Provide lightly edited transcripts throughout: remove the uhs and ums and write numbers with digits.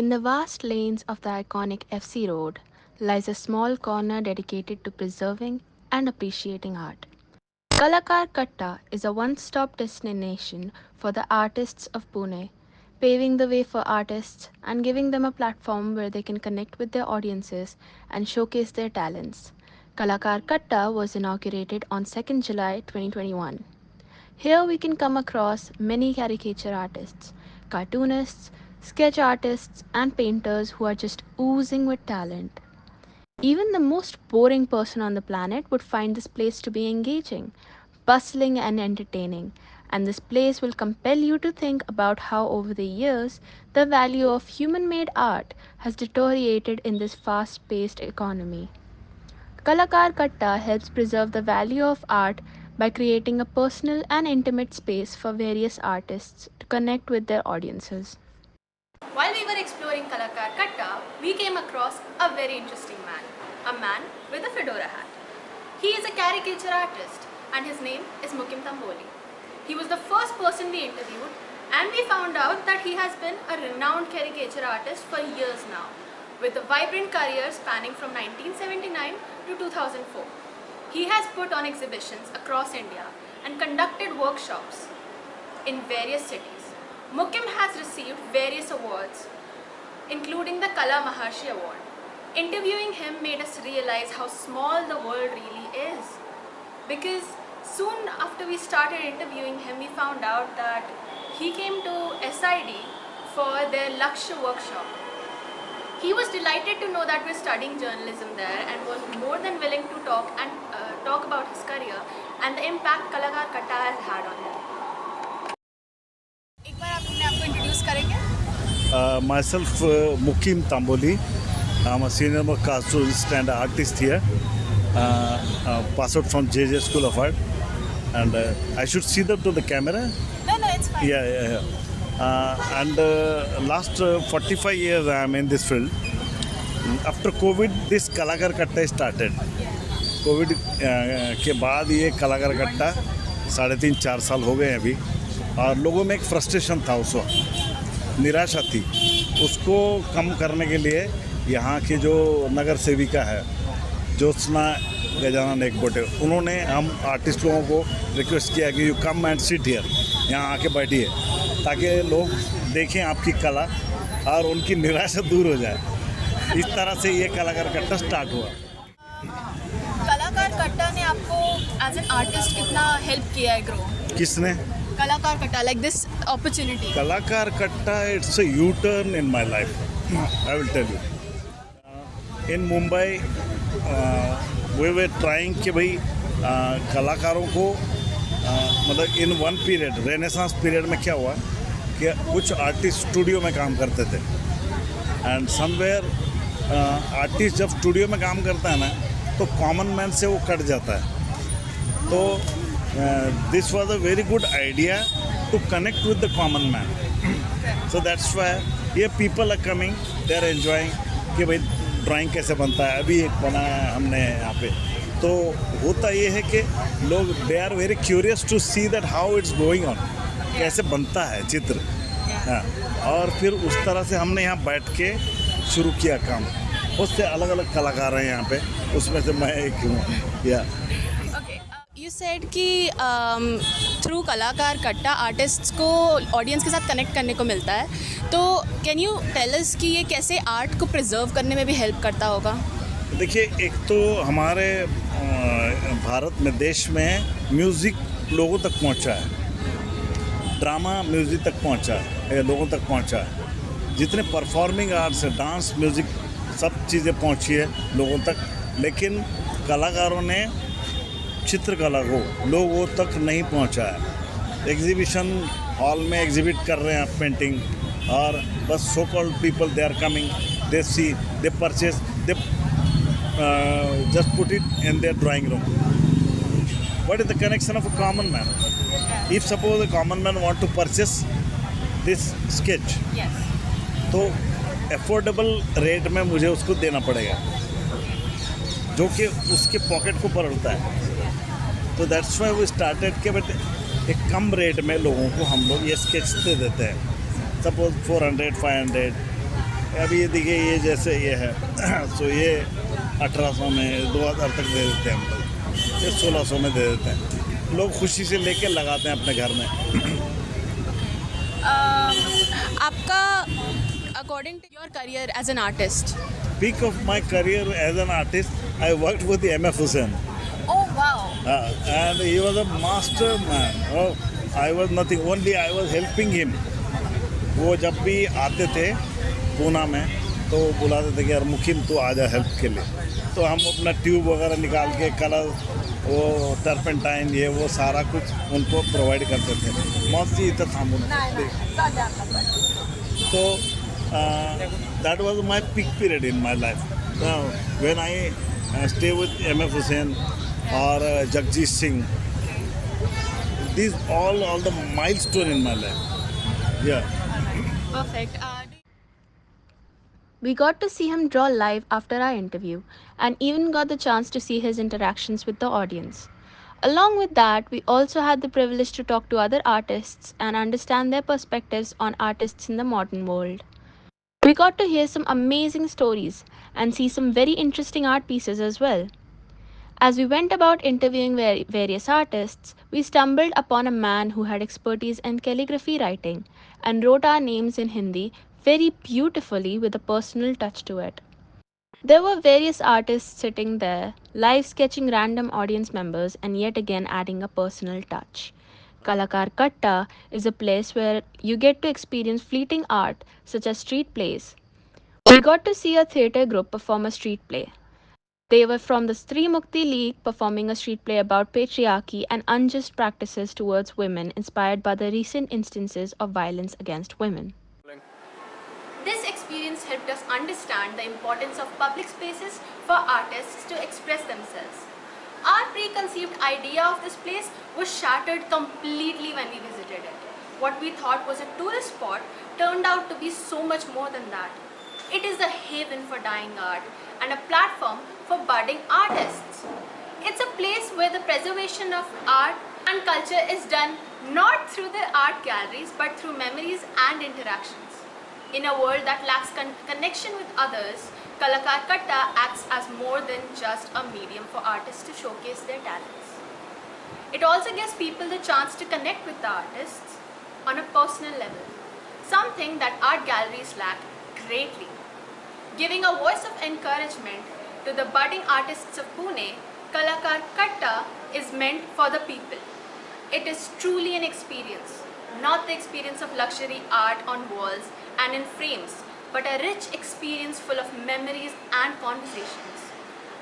In the vast lanes of the iconic FC Road lies a small corner dedicated to preserving and appreciating art. Kalakar Katta is a one stop destination for the artists of Pune, paving the way for artists and giving them a platform where they can connect with their audiences and showcase their talents. Kalakar Katta was inaugurated on 2nd July 2021. Here we can come across many caricature artists, cartoonists, sketch artists, and painters who are just oozing with talent. Even the most boring person on the planet would find this place to be engaging, bustling, and entertaining. And this place will compel you to think about how, over the years, the value of human made art has deteriorated in this fast paced economy. Kalakar Katta helps preserve the value of art by creating a personal and intimate space for various artists to connect with their audiences. While we were exploring Kalakar Katta, we came across a very interesting man, a man with a fedora hat. He is a caricature artist and his name is Mukim Tamboli. He was the first person we interviewed and we found out that he has been a renowned caricature artist for years now, with a vibrant career spanning from 1979 to 2004. He has put on exhibitions across India and conducted workshops in various cities. Mukim has received various awards, including the Kala Maharshi Award. Interviewing him made us realize how small the world really is. Because soon after we started interviewing him, we found out that he came to SID for their Lakshya workshop. He was delighted to know that we're studying journalism there and was more than willing to talk about his career and the impact Kalakar Katta has had on him. एक बार आप अपने आप को introduce करेंगे? Myself, Mukim Tamboli. I'm a senior cartoonist and artist here. Passed out from JJ School of Art. And I should see them to the camera? No, it's fine. Yeah. And last 45 years I am in this field. After COVID, this Kalakar Katta started. Covid के बाद ये कलाकार कट्टा 3.5-4 साल हो गए हैं अभी, और लोगों में एक फ्रस्ट्रेशन था, उस वक्त निराशा थी। उसको कम करने के लिए यहाँ की जो नगर सेविका है ज्योत्सना गजानन एकबोटे, उन्होंने हम आर्टिस्ट लोगों को रिक्वेस्ट किया कि you come and sit here, यहाँ आके बैठिए ताकि लोग देखें आपकी कला और उनकी निराशा दूर हो जाए। इस तरह से ये कलाकार कट्टा स्टार्ट हुआ। कलाकार कट्टा ने आपको एज एन आर्टिस्ट कितना हेल्प किया है ग्रो? किसने? कलाकार कट्टा, like this opportunity. Kalakar Katta, it's a U turn in my life, I will tell you. In Mumbai we were trying कि भाई कलाकारों को मतलब in one period, renaissance period में क्या हुआ कि कुछ आर्टिस्ट स्टूडियो में काम करते थे, एंड समवेयर आर्टिस्ट जब स्टूडियो में काम करता है ना तो कॉमन मैन से वो कट जाता है। तो this was a very good idea to connect with the common man. So that's why ये people are coming, they are enjoying कि भाई ड्राइंग कैसे बनता है। अभी एक बनाया है हमने यहाँ पे, तो होता ये है कि लोग they are very curious to see that how it's going on, कैसे बनता है चित्र। हाँ, और फिर उस तरह से हमने यहाँ बैठ के शुरू किया काम। उससे अलग अलग कलाकार हैं यहाँ पे, उसमें से मैं एक हूँ। या यू सेड कि थ्रू कलाकार कट्टा आर्टिस्ट्स को ऑडियंस के साथ कनेक्ट करने को मिलता है, तो कैन यू टेल अस कि ये कैसे आर्ट को प्रिजर्व करने में भी हेल्प करता होगा? देखिए, एक तो हमारे भारत में, देश में म्यूज़िक लोगों तक पहुँचा है, ड्रामा म्यूज़िक तक पहुँचा है, लोगों तक पहुँचा है। जितने परफॉर्मिंग आर्ट्स है, डांस, म्यूज़िक, सब चीज़ें पहुँची है लोगों तक, लेकिन कलाकारों ने चित्रकला को लोगों तक नहीं पहुँचा है। एग्जीबिशन हॉल में एग्जिबिट कर रहे हैं आप पेंटिंग, और बस so called people, they are coming, they see, they purchase, they just put it in their drawing room. What is the connection of a common man? If suppose a common man want to purchase this sketch, Yes. तो affordable rate में मुझे उसको देना पड़ेगा, जो कि उसके pocket को पड़ता है। तो दैट्स वाई वी स्टार्टेड के बट एक कम रेट में लोगों को हम लोग ये स्केच दे देते हैं। सपोज 400, 500 अभी ये देखिए ये जैसे ये है सो ये 1800 में 2000 तक दे देते हैं हम लोग, ये 1600 में दे देते हैं, लोग खुशी से लेके लगाते हैं अपने घर में। आपका according to your career as an artist? Peak of my career as an artist, I worked with the M.F. Hussain. Oh wow. And he was a master man. Oh, I was nothing, only I was helping him. वो जब भी आते थे पूना में तो बुलाते थे कि यार मुखिम तू आ जा हेल्प के लिए, तो हम अपना ट्यूब वगैरह निकाल के कलर वो टर्पेंटाइन ये वो सारा कुछ उनको प्रोवाइड करते थे। मौत जी इतना थाम तो that was my peak period in my life. Now, when I stay with M.F. Hussain or Jagjeet Singh, these all the milestone in my life. Yeah. Perfect. We got to see him draw live after our interview and even got the chance to see his interactions with the audience. Along with that, we also had the privilege to talk to other artists and understand their perspectives on artists in the modern world. We got to hear some amazing stories and see some very interesting art pieces as well. As we went about interviewing various artists, we stumbled upon a man who had expertise in calligraphy writing and wrote our names in Hindi very beautifully with a personal touch to it. There were various artists sitting there, live sketching random audience members and yet again adding a personal touch. Kalakar Katta is a place where you get to experience fleeting art such as street plays. We got to see a theatre group perform a street play. They were from the Stree Mukti League performing a street play about patriarchy and unjust practices towards women inspired by the recent instances of violence against women. This experience helped us understand the importance of public spaces for artists to express themselves. Our preconceived idea of this place was shattered completely when we visited it. What we thought was a tourist spot turned out to be so much more than that. It is a haven for dying art and a platform for budding artists. It's a place where the preservation of art and culture is done not through the art galleries but through memories and interactions. In a world that lacks connection with others, Kalakar Katta acts as more than just a medium for artists to showcase their talents. It also gives people the chance to connect with the artists on a personal level, something that art galleries lack greatly. Giving a voice of encouragement to the budding artists of Pune, Kalakar Katta is meant for the people. It is truly an experience, not the experience of luxury art on walls and in frames, but a rich experience full of memories and conversations.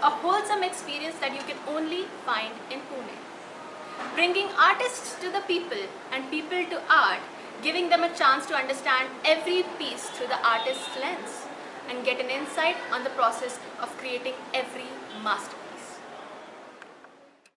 A wholesome experience that you can only find in Pune. Bringing artists to the people and people to art, giving them a chance to understand every piece through the artist's lens and get an insight on the process of creating every masterpiece.